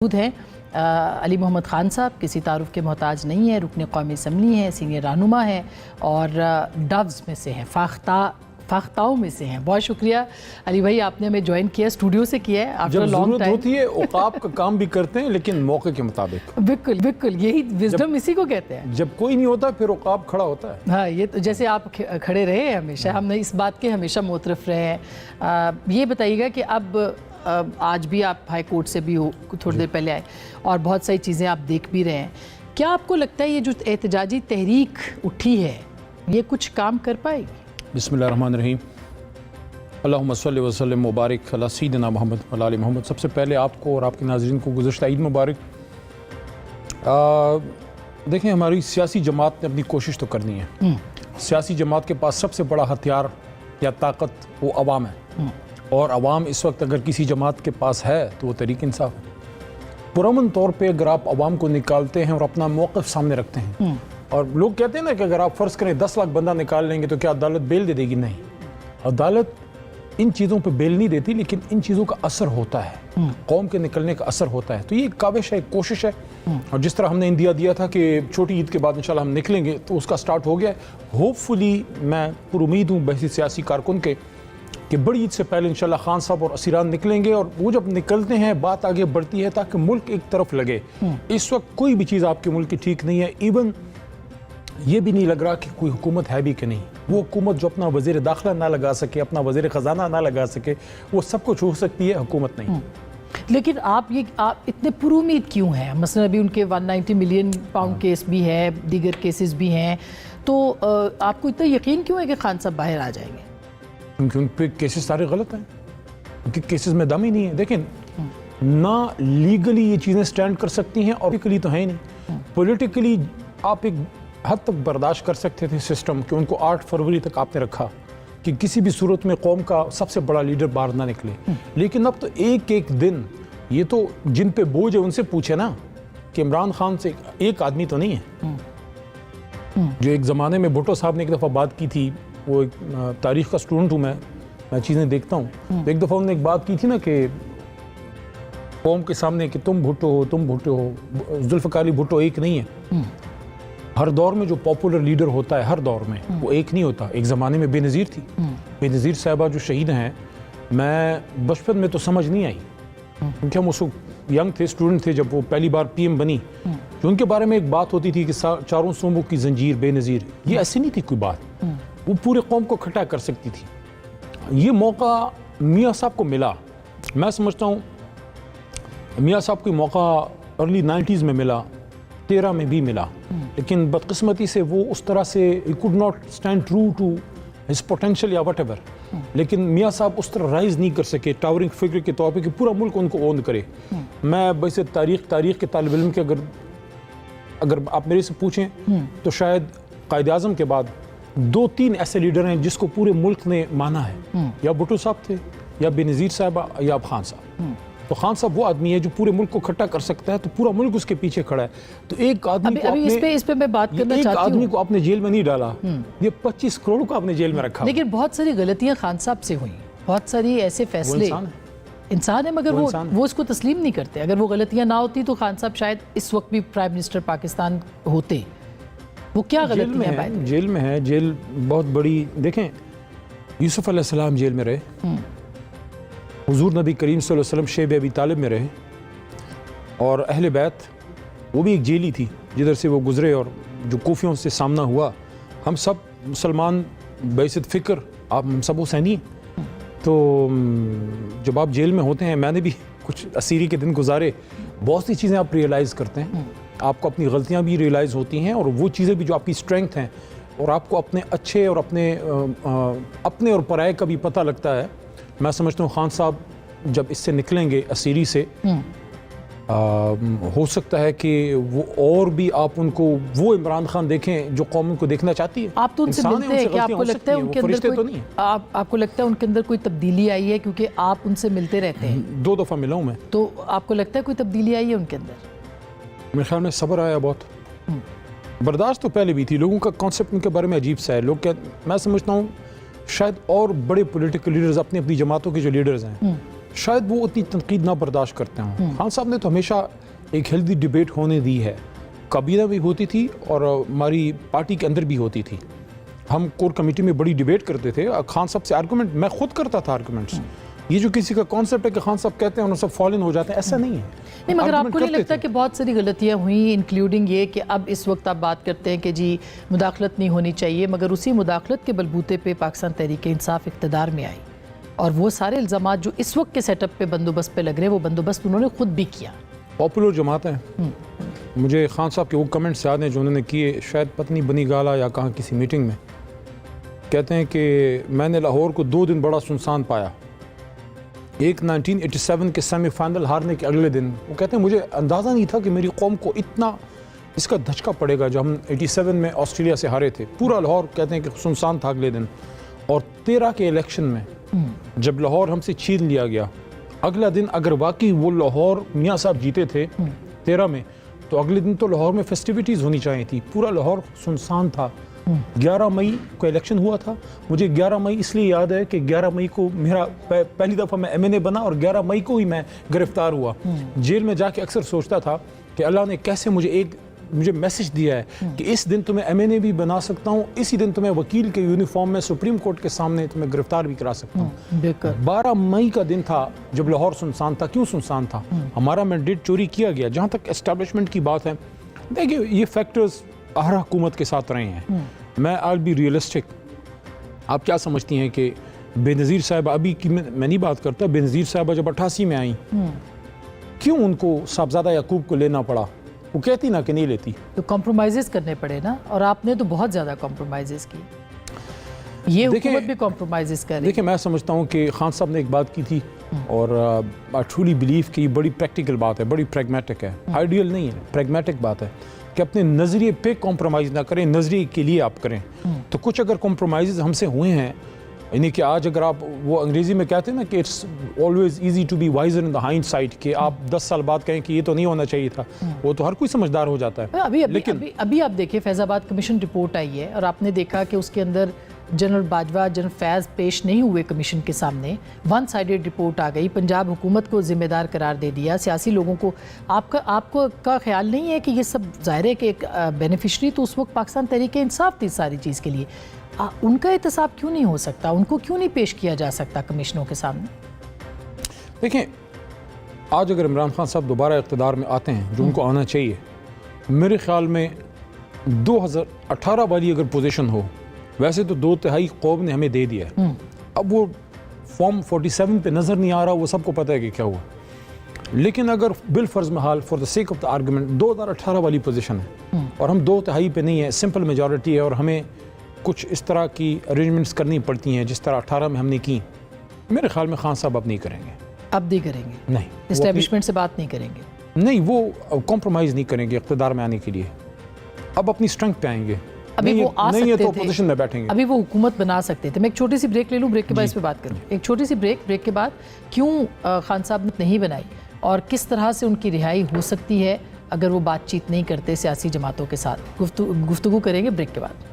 موجود ہیں علی محمد خان صاحب کسی تعارف کے محتاج نہیں ہیں، رکن قومی اسمبلی ہیں، سینئر رہنما ہیں اور ڈوز میں سے ہیں، فاختاؤں میں سے ہیں۔ بہت شکریہ علی بھائی، آپ نے ہمیں جوائن کیا، اسٹوڈیو سے کیا ہے۔ جب ضرورت ہوتی ہے عقاب کا کام بھی کرتے ہیں لیکن موقع کے مطابق۔ بالکل بالکل، یہی وزڈم اسی کو کہتے ہیں۔ جب کوئی نہیں ہوتا پھر عقاب کھڑا ہوتا ہے۔ ہاں، یہ تو جیسے آپ کھڑے رہے ہیں ہمیشہ، ہم نے اس بات کے ہمیشہ معترف رہے ہیں۔ یہ بتائیے گا کہ اب آج بھی آپ ہائی کورٹ سے بھی تھوڑی دیر پہلے آئے اور بہت ساری چیزیں آپ دیکھ بھی رہے ہیں، کیا آپ کو لگتا ہے یہ جو احتجاجی تحریک اٹھی ہے یہ کچھ کام کر پائے گی؟ بسم اللہ الرحمن الرحیم، اللہم صلی وسلم مبارک علی سیدنا محمد و آل محمد۔ سب سے پہلے آپ کو اور آپ کے ناظرین کو گزشتہ عید مبارک۔ دیکھیں، ہماری سیاسی جماعت نے اپنی کوشش تو کرنی ہے۔ سیاسی جماعت کے پاس سب سے بڑا ہتھیار یا طاقت وہ عوام ہے، اور عوام اس وقت اگر کسی جماعت کے پاس ہے تو وہ تحریک انصاف ہے۔ پرامن طور پہ اگر آپ عوام کو نکالتے ہیں اور اپنا موقف سامنے رکھتے ہیں، اور لوگ کہتے ہیں نا کہ اگر آپ فرض کریں 10 لاکھ بندہ نکال لیں گے تو کیا عدالت بیل دے گی؟ نہیں، عدالت ان چیزوں پہ بیل نہیں دیتی، لیکن ان چیزوں کا اثر ہوتا ہے، قوم کے نکلنے کا اثر ہوتا ہے۔ تو یہ ایک کاوش ہے، ایک کوشش ہے، اور جس طرح ہم نے اندیا دیا تھا کہ چھوٹی عید کے بعد انشاءاللہ ہم نکلیں گے، تو اس کا سٹارٹ ہو گیا ہے۔ ہوپ فلی میں پر امید ہوں بحثی سیاسی کارکن کے کہ بڑی عید سے پہلے انشاءاللہ خان صاحب اور اسیران نکلیں گے، اور وہ جب نکلتے ہیں بات آگے بڑھتی ہے تاکہ ملک ایک طرف لگے۔ اس وقت کوئی بھی چیز آپ کے ملک کی ٹھیک نہیں ہے، ایون یہ بھی نہیں لگ رہا کہ کوئی حکومت ہے بھی کہ نہیں۔ وہ حکومت جو اپنا وزیر داخلہ نہ لگا سکے، اپنا وزیر خزانہ نہ لگا سکے، وہ سب کچھ ہو سکتی ہے، حکومت نہیں۔ لیکن آپ اتنے پر امید کیوں ہیں؟ مثلا ابھی ان کے 190 ملین پاؤنڈ کیس بھی ہے، دیگر کیسز بھی ہیں، تو آپ کو اتنا یقین کیوں ہے کہ خان صاحب باہر آ جائیں گے؟ کیونکہ ان پہ کیسز سارے غلط ہیں، ان کے کیسز میں دم ہی نہیں ہے۔ دیکھیں، نہ لیگلی یہ چیزیں سٹینڈ کر سکتی ہیں، اور پولیٹیکلی تو ہے ہی نہیں۔ پولیٹیکلی آپ ایک حد تک برداشت کر سکتے تھے سسٹم کہ ان کو 8 فروری تک آپ نے رکھا کہ کسی بھی صورت میں قوم کا سب سے بڑا لیڈر باہر نہ نکلے، لیکن اب تو ایک ایک دن یہ تو جن پہ بوجھ ہے ان سے پوچھے نا کہ عمران خان سے ایک آدمی تو نہیں ہے۔ جو ایک زمانے میں بھٹو صاحب نے ایک دفعہ بات کی تھی، وہ ایک تاریخ کا سٹوڈنٹ ہوں میں چیزیں دیکھتا ہوں، تو ایک دفعہ انہوں نے ایک بات کی تھی نا کہ قوم کے سامنے کہ تم بھٹو ہو، ذوالفقار علی بھٹو ایک نہیں ہے۔ ہر دور میں جو پاپولر لیڈر ہوتا ہے، ہر دور میں وہ ایک نہیں ہوتا۔ ایک زمانے میں بے نظیر تھی، بے نظیر صاحبہ جو شہید ہیں، میں بچپن میں تو سمجھ نہیں آئی کیونکہ ہم اس وقت ینگ تھے، اسٹوڈنٹ تھے جب وہ پہلی بار پی ایم بنی، جو ان کے بارے میں ایک بات ہوتی تھی کہ چاروں صوبوں کی زنجیر بے نظیر۔ یہ ایسی نہیں تھی کوئی بات، وہ پورے قوم کو کھٹا کر سکتی تھی۔ یہ موقع میاں صاحب کو ملا، میں سمجھتا ہوں میاں صاحب کو موقع ارلی 90s میں ملا، 13 میں بھی ملا، لیکن بدقسمتی سے وہ اس طرح سے he could not stand true to his potential یا whatever۔ لیکن میاں صاحب اس طرح رائز نہیں کر سکے ٹاورنگ فگر کے طور پہ کہ پورا ملک ان کو اون کرے۔ میں ویسے تاریخ کے طالب علم کے اگر آپ میرے سے پوچھیں تو شاید قائد اعظم کے بعد 2-3 ایسے لیڈر ہیں جس کو پورے ملک نے مانا ہے، یا بھٹو صاحب تھے، یا بے نظیر صاحبہ، یا اب خان صاحب۔ تو خان صاحب وہ آدمی ہے جو پورے ملک کو اکٹھا کر سکتا ہے، تو پورا ملک اس کے پیچھے کھڑا ہے۔ تو ایک آدمی کو اس پہ میں بات کرنا چاہتی ہوں، ایک آدمی کو آپ نے جیل میں نہیں ڈالا، یہ 25 کروڑ کو آپ نے جیل میں رکھا۔ لیکن بہت ساری غلطیاں خان صاحب سے ہوئیں، بہت ساری ایسے فیصلے، انسان ہے مگر وہ اس کو تسلیم نہیں کرتے۔ اگر وہ غلطیاں نہ ہوتی تو خان صاحب شاید اس وقت بھی پرائم منسٹر پاکستان ہوتے۔ وہ کیا غلطیاں ہیں؟ جیل میں ہے، جیل بہت بڑی۔ دیکھیں، یوسف علیہ السلام جیل میں رہے، حضور نبی کریم صلی اللہ علیہ وسلم شیب ابی طالب میں رہے، اور اہل بیت وہ بھی ایک جیل ہی تھی جدھر سے وہ گزرے، اور جو کوفیوں سے سامنا ہوا۔ ہم سب مسلمان بعثت فکر، ہم سب حسینی ہیں۔ تو جب آپ جیل میں ہوتے ہیں، میں نے بھی کچھ اسیری کے دن گزارے، بہت سی چیزیں آپ ریئلائز کرتے ہیں، آپ کو اپنی غلطیاں بھی ریئلائز ہوتی ہیں، اور وہ چیزیں بھی جو آپ کی اسٹرینگتھ ہیں، اور آپ کو اپنے اچھے اور اپنے اور پرائے کا بھی پتہ لگتا ہے۔ میں سمجھتا ہوں خان صاحب جب اس سے نکلیں گے اسیری سے، ہو سکتا ہے کہ وہ اور بھی آپ ان کو وہ عمران خان دیکھیں جو قوم کو دیکھنا چاہتی ہے۔ آپ تو ان سے ملتے ہیں کہ آپ کو لگتا ہے ان کے اندر کوئی تبدیلی آئی ہے؟ کیونکہ آپ ان سے ملتے رہتے ہیں۔ 2 دفعہ ملا ہوں میں۔ تو آپ کو لگتا ہے کوئی تبدیلی آئی ہے ان کے اندر؟ میرے خیال میں صبر آیا بہت، برداشت تو پہلے بھی تھی۔ لوگوں کا کانسیپٹ ان کے بارے میں عجیب سا ہے، میں سمجھتا ہوں شاید اور بڑے پولیٹیکل لیڈرز اپنی جماعتوں کے جو لیڈرز ہیں، شاید وہ اتنی تنقید نہ برداشت کرتے ہوں. خان صاحب نے تو ہمیشہ ایک ہیلدی ڈیبیٹ ہونے دی ہے. کابینہ بھی ہوتی تھی اور ہماری پارٹی کے اندر بھی ہوتی تھی. ہم کور کمیٹی میں بڑی ڈیبیٹ کرتے تھے. خان صاحب سے آرگومنٹ میں خود کرتا تھا آرگومنٹس. یہ جو کسی کا کانسیپٹ ہے کہ خان صاحب کہتے ہیں اور سب فالن ہو جاتے ہیں, ایسا نہیں ہے. نہیں, مگر آپ کو نہیں لگتا کہ بہت ساری غلطیاں ہوئیں, انکلوڈنگ یہ کہ اب اس وقت آپ بات کرتے ہیں کہ جی مداخلت نہیں ہونی چاہیے, مگر اسی مداخلت کے بلبوتے پہ پاکستان تحریک انصاف اقتدار میں آئی اور وہ سارے الزامات جو اس وقت کے سیٹ اپ پہ بندوبست پہ لگ رہے ہیں وہ بندوبست انہوں نے خود بھی کیا. پاپولر جماعت ہے. مجھے خان صاحب کے وہ کمنٹس یاد ہیں جو انہوں نے کیے, شاید پتنی بنی گالا یا کہاں کسی میٹنگ میں. کہتے ہیں کہ میں نے لاہور کو 2 دن بڑا سنسان پایا. ایک 1987 کے سیمی فائنل ہارنے کے اگلے دن وہ کہتے ہیں مجھے اندازہ نہیں تھا کہ میری قوم کو اتنا اس کا دھچکا پڑے گا. جب ہم 87 میں آسٹریلیا سے ہارے تھے, پورا لاہور کہتے ہیں کہ سنسان تھا اگلے دن. اور 13 کے الیکشن میں جب لاہور ہم سے چھین لیا گیا, اگلا دن اگر واقعی وہ لاہور میاں صاحب جیتے تھے 13 میں, تو اگلے دن تو لاہور میں فیسٹیویٹیز ہونی چاہیے تھی. پورا لاہور سنسان تھا. 11 مئی کو الیکشن ہوا تھا. مجھے 11 مئی اس لیے یاد ہے کہ 11 مئی کو میرا پہلی دفعہ میں MNA بنا اور 11 مئی کو ہی میں گرفتار ہوا. جیل میں جا کے اکثر سوچتا تھا کہ اللہ نے کیسے مجھے میسج دیا ہے کہ اس دن تمہیں MNA بھی بنا سکتا ہوں, اسی دن تمہیں وکیل کے یونیفارم میں سپریم کورٹ کے سامنے تمہیں گرفتار بھی کرا سکتا ہوں. 12 مئی کا دن تھا جب لاہور سنسان تھا. کیوں سنسان تھا؟ ہمارا مینڈیٹ چوری کیا گیا. جہاں تک اسٹیبلشمنٹ کی بات ہے, دیکھیے یہ فیکٹرز ہر حکومت کے ساتھ رہے ہیں. میں آل بی ریئلسٹک. آپ کیا سمجھتی ہیں کہ بے نظیر صاحبہ, ابھی کی میں نہیں بات کرتا, بے نظیر صاحبہ جب 88 میں آئیں, کیوں ان کو صاحبزادہ یعقوب کو لینا پڑا؟ وہ کہتی نا کہ نہیں لیتی. تو کمپرومائزز کرنے پڑے نا, اور آپ نے تو بہت زیادہ کمپرومائزز کی. یہ حکومت بھی کمپرومائزز کر رہی ہے. دیکھیں میں سمجھتا ہوں کہ خان صاحب نے ایک بات کی تھی اور آئی ٹرولی بلیو کہ یہ بڑی پریکٹیکل بات ہے, بڑی پریگمیٹک ہے. آئیڈیل نہیں ہے, پریگمیٹک بات ہے کہ اپنے نظریے پہ کمپرومائز نہ کریں, نظریے کے لیے آپ کریں. تو کچھ اگر کمپرومائزز ہم سے ہوئے ہیں, یعنی کہ آج اگر آپ وہ انگریزی میں کہتے ہیں نا کہ it's always easy to be wiser in the hindsight سائٹ, کہ آپ 10 سال بعد کہیں کہ یہ تو نہیں ہونا چاہیے تھا, وہ تو ہر کوئی سمجھدار ہو جاتا ہے. ابھی آپ دیکھیں فیض آباد کمیشن رپورٹ آئی ہے اور آپ نے دیکھا کہ اس کے اندر جنرل باجوہ, جنرل فیض پیش نہیں ہوئے کمیشن کے سامنے. 1 سائیڈڈ رپورٹ آ گئی, پنجاب حکومت کو ذمہ دار قرار دے دیا, سیاسی لوگوں کو. آپ کا خیال نہیں ہے کہ یہ سب ظاہر ہے کہ ایک بینیفیشری تو اس وقت پاکستان تحریک انصاف تھی ساری چیز کے لیے, ان کا احتساب کیوں نہیں ہو سکتا, ان کو کیوں نہیں پیش کیا جا سکتا کمیشنوں کے سامنے؟ دیکھیں آج اگر عمران خان صاحب دوبارہ اقتدار میں آتے ہیں, جو ان کو آنا چاہیے, میرے خیال میں 2018 والی اگر پوزیشن ہو, ویسے تو 2/3 قوم نے ہمیں دے دیا ہے. اب وہ فارم 47 پہ نظر نہیں آ رہا, وہ سب کو پتہ ہے کہ کیا ہوا. لیکن اگر بالفرض محال for the sake of the argument 2018 والی پوزیشن ہے اور ہم 2/3 پہ نہیں ہے, سمپل میجورٹی ہے, اور ہمیں کچھ اس طرح کی ارینجمنٹس کرنی پڑتی ہیں جس طرح 18 میں ہم نے کی, میرے خیال میں خان صاحب اب نہیں کریں گے. اب نہیں کریں گے؟ نہیں, اسٹیبلشمنٹ سے بات نہیں کریں گے. نہیں, وہ کمپرومائز نہیں کریں گے اقتدار میں آنے کے لیے. اب اپنی اسٹرنگتھ پہ آئیں گے. ابھی وہ آ سکتے تھے, اپوزیشن میں بیٹھیں گے. ابھی وہ حکومت بنا سکتے تھے. میں ایک چھوٹی سی بریک لے لوں, بریک کے بعد اس پہ بات کروں. ایک چھوٹی سی بریک کے بعد کیوں خان صاحب نے نہیں بنائی اور کس طرح سے ان کی رہائی ہو سکتی ہے اگر وہ بات چیت نہیں کرتے سیاسی جماعتوں کے ساتھ, گفتگو کریں گے بریک کے بعد.